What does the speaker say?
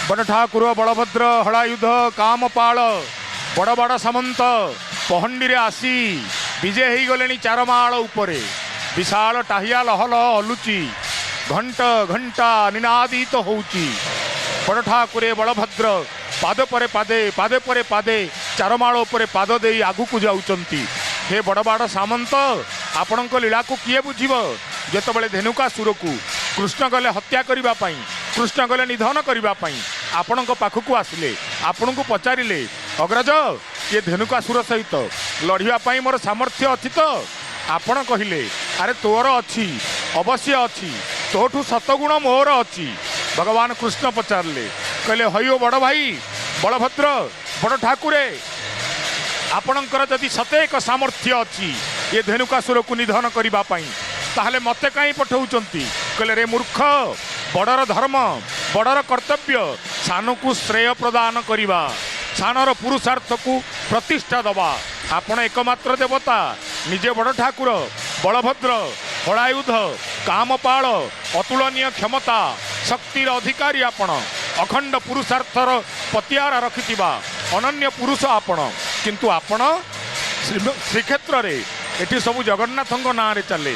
बड़ ठाकुर बलभद्र हलायुध कामपाल बड़ बड़ सामंत पहंडी रे आसी विजय हो गले चारमाल उपरे विशाल टाहिया लहल हलुची घंट घंटा निनादित होउची बड़ ठाकुरे बलभद्र पाद परे पादे पादे परे पादे चारमाल उपरे पाद दे आगु को जाउचंती। हे बड़ बड़ सामंत आपण लीला को किए बुझीब जेतबेले धेनुकासुर को कृष्ण गले हत्या करिबा पई कृष्ण गले निधन करिबा पई आपण पाखक आसिले आपण को पचारिले अग्रज ये धेनुकासुर सहित लड़िया पई मोर सामर्थ्य अछि तो आपण कहिले अरे तोर अछि अवश्य अछि तोठू सतगुण मोर अछि। भगवान कृष्ण पचारले कहले हयो बड़ भाई बलभद्र बड़ ठाकुरे आपणकर जदि सते एक सामर्थ्य अच्छी ये धेनुकासुर को निधन करने ताहले मते कहीं पठाउचंती कहले रे मूर्ख बड़र धर्म बड़र कर्तव्य सान को श्रेय प्रदान करवा सानर पुरुषार्थ को प्रतिष्ठा दबा आपण एकमात्र देवता निजे बड़ ठाकुर बलभद्र हलायुध कामपाल अतुलनीय क्षमता शक्तिर अधिकारी आपण अखंड पुरुषार्थर पतियारा रखिथिबा अनन्य पुरुष आपण किंतु आपण श्रीक्षेत्र रे एटी सब जगन्नाथ नाँ रे चले।